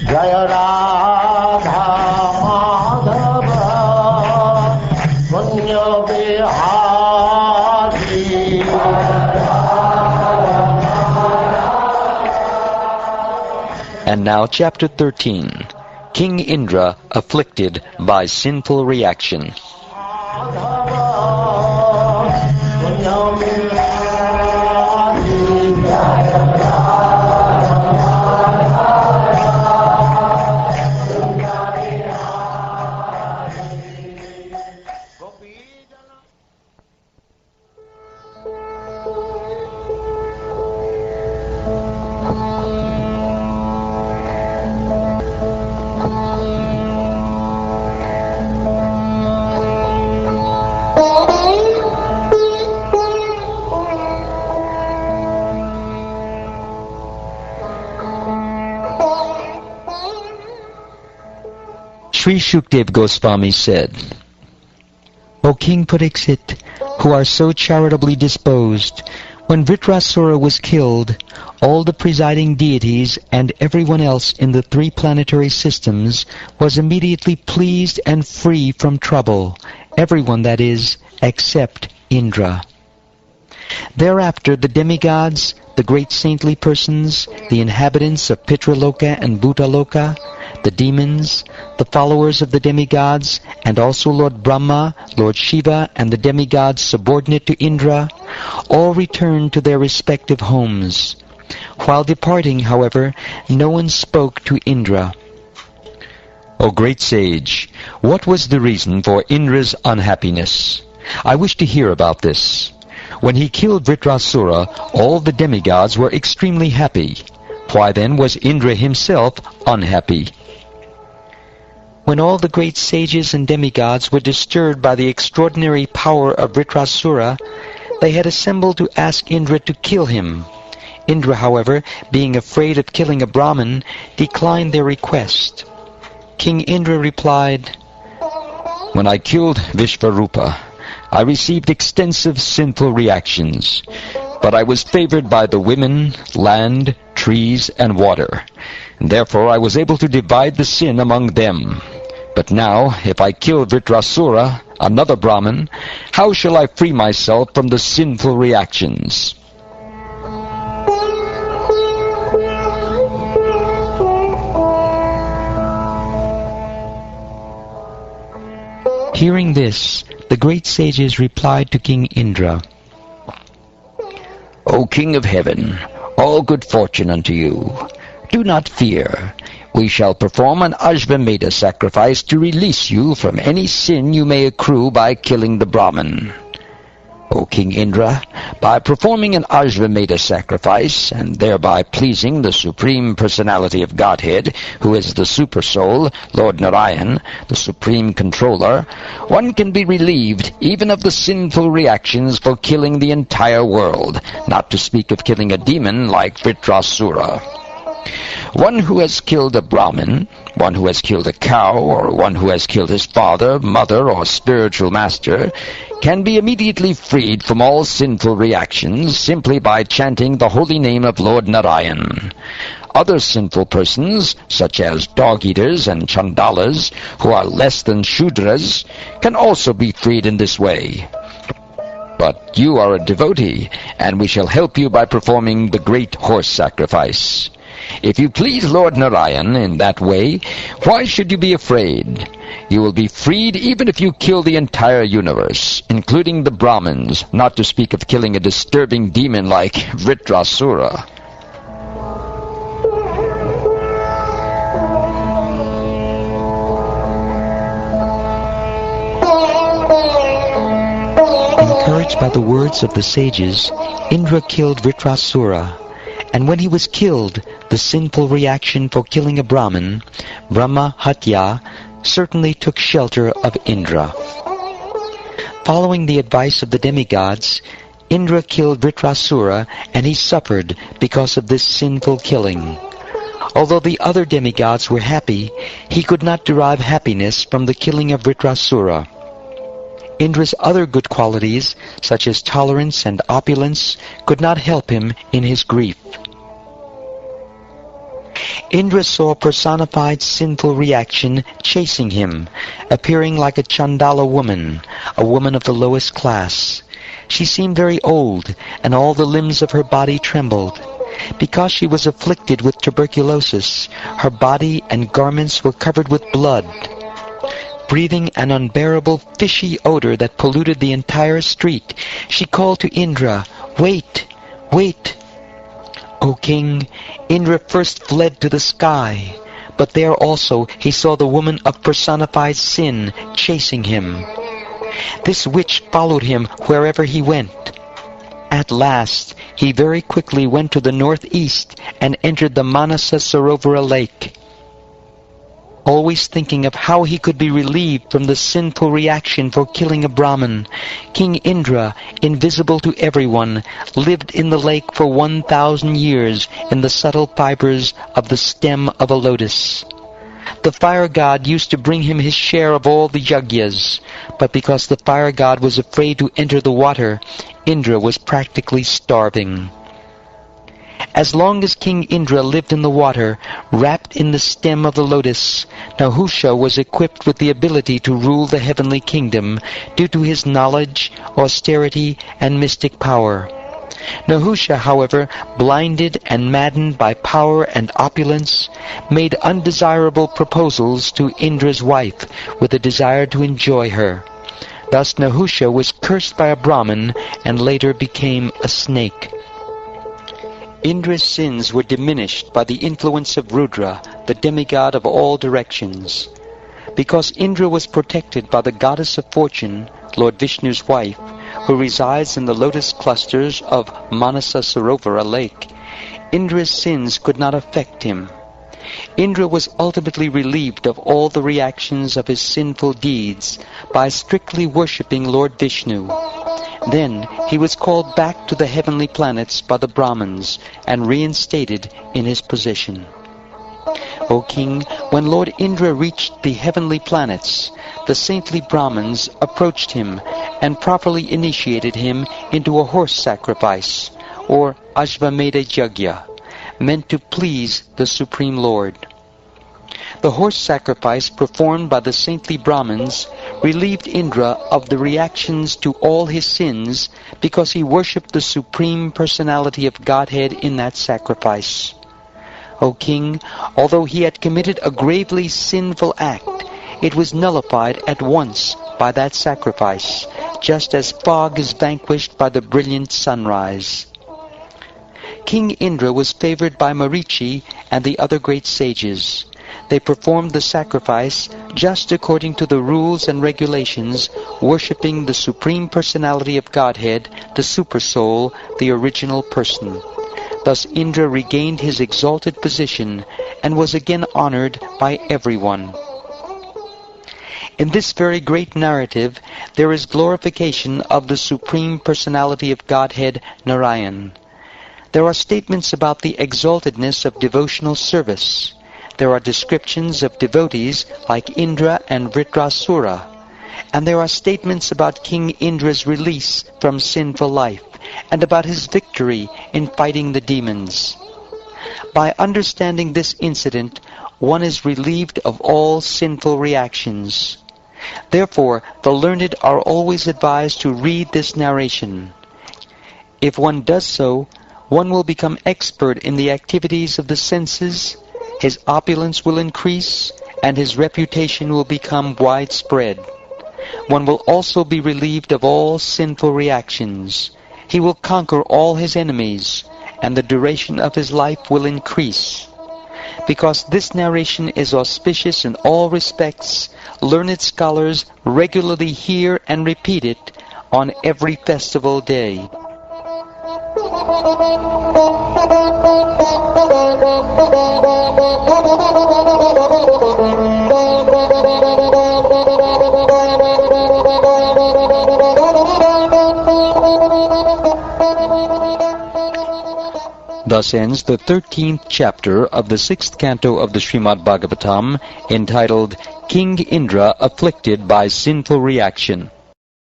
Jaya Radha Madhava Punya Bihari. And now chapter 13. King Indra afflicted by sinful reaction. Sri Shukdev Goswami said, O King Pariksit, who are so charitably disposed, when Vritrasura was killed, all the presiding deities and everyone else in the 3 planetary systems was immediately pleased and free from trouble, everyone, that is, except Indra. Thereafter the demigods, the great saintly persons, the inhabitants of Pitraloka and Bhutaloka, the demons, the followers of the demigods, and also Lord Brahma, Lord Shiva, and the demigods subordinate to Indra, all returned to their respective homes. While departing, however, no one spoke to Indra. O great sage, what was the reason for Indra's unhappiness? I wish to hear about this. When he killed Vritrasura, all the demigods were extremely happy. Why then was Indra himself unhappy? When all the great sages and demigods were disturbed by the extraordinary power of Vritrasura, they had assembled to ask Indra to kill him. Indra, however, being afraid of killing a Brahmin, declined their request. King Indra replied, When I killed Vishvarupa, I received extensive sinful reactions, but I was favored by the women, land, trees, and water. Therefore I was able to divide the sin among them. But now, if I kill Vritrasura, another Brahmin, how shall I free myself from the sinful reactions? Hearing this, the great sages replied to King Indra, O King of Heaven, all good fortune unto you. Do not fear. We shall perform an Ashvamedha sacrifice to release you from any sin you may accrue by killing the Brahmin. O King Indra, by performing an Ashvamedha sacrifice, and thereby pleasing the Supreme Personality of Godhead, who is the Supersoul, Lord Narayan, the Supreme Controller, one can be relieved even of the sinful reactions for killing the entire world, not to speak of killing a demon like Vritrasura. One who has killed a Brahmin, one who has killed a cow, or one who has killed his father, mother, or spiritual master, can be immediately freed from all sinful reactions simply by chanting the holy name of Lord Narayan. Other sinful persons, such as dog-eaters and chandalas, who are less than Shudras, can also be freed in this way. But you are a devotee, and we shall help you by performing the great horse sacrifice. If you please Lord Narayan in that way, why should you be afraid? You will be freed even if you kill the entire universe, including the Brahmins, not to speak of killing a disturbing demon like Vritrasura. Encouraged by the words of the sages, Indra killed Vritrasura. And when he was killed, the sinful reaction for killing a Brahmin, Brahma Hatya, certainly took shelter of Indra. Following the advice of the demigods, Indra killed Vritrasura, and he suffered because of this sinful killing. Although the other demigods were happy, he could not derive happiness from the killing of Vritrasura. Indra's other good qualities, such as tolerance and opulence, could not help him in his grief. Indra saw personified sinful reaction chasing him, appearing like a Chandala woman, a woman of the lowest class. She seemed very old, and all the limbs of her body trembled. Because she was afflicted with tuberculosis, her body and garments were covered with blood. Breathing an unbearable fishy odor that polluted the entire street, she called to Indra, "Wait! Wait!" O king, Indra first fled to the sky, but there also he saw the woman of personified sin chasing him. This witch followed him wherever he went. At last, he very quickly went to the northeast and entered the Manasa Sarovara lake. Always thinking of how he could be relieved from the sinful reaction for killing a Brahmin, King Indra, invisible to everyone, lived in the lake for 1,000 years in the subtle fibers of the stem of a lotus. The fire god used to bring him his share of all the yagyas, but because the fire god was afraid to enter the water, Indra was practically starving. As long as King Indra lived in the water, wrapped in the stem of the lotus, Nahusha was equipped with the ability to rule the heavenly kingdom due to his knowledge, austerity, and mystic power. Nahusha, however, blinded and maddened by power and opulence, made undesirable proposals to Indra's wife with a desire to enjoy her. Thus Nahusha was cursed by a Brahmin and later became a snake. Indra's sins were diminished by the influence of Rudra, the demigod of all directions. Because Indra was protected by the goddess of fortune, Lord Vishnu's wife, who resides in the lotus clusters of Manasa Sarovara lake, Indra's sins could not affect him. Indra was ultimately relieved of all the reactions of his sinful deeds by strictly worshipping Lord Vishnu. Then he was called back to the heavenly planets by the Brahmins and reinstated in his position. O king, when Lord Indra reached the heavenly planets, the saintly Brahmins approached him and properly initiated him into a horse sacrifice, or Ashvamedha Yajna, meant to please the Supreme Lord. The horse sacrifice performed by the saintly Brahmins relieved Indra of the reactions to all his sins because he worshipped the Supreme Personality of Godhead in that sacrifice. O king, although he had committed a gravely sinful act, it was nullified at once by that sacrifice, just as fog is vanquished by the brilliant sunrise. King Indra was favored by Marichi and the other great sages. They performed the sacrifice just according to the rules and regulations, worshipping the Supreme Personality of Godhead, the Supersoul, the original person. Thus Indra regained his exalted position and was again honored by everyone. In this very great narrative, there is glorification of the Supreme Personality of Godhead, Narayan. There are statements about the exaltedness of devotional service. There are descriptions of devotees like Indra and Vritrasura. And there are statements about King Indra's release from sinful life and about his victory in fighting the demons. By understanding this incident, one is relieved of all sinful reactions. Therefore, the learned are always advised to read this narration. If one does so, one will become expert in the activities of the senses, his opulence will increase, and his reputation will become widespread. One will also be relieved of all sinful reactions. He will conquer all his enemies, and the duration of his life will increase. Because this narration is auspicious in all respects, learned scholars regularly hear and repeat it on every festival day. Thus ends the 13th chapter of the 6th canto of the Srimad Bhagavatam, entitled King Indra Afflicted by Sinful Reaction.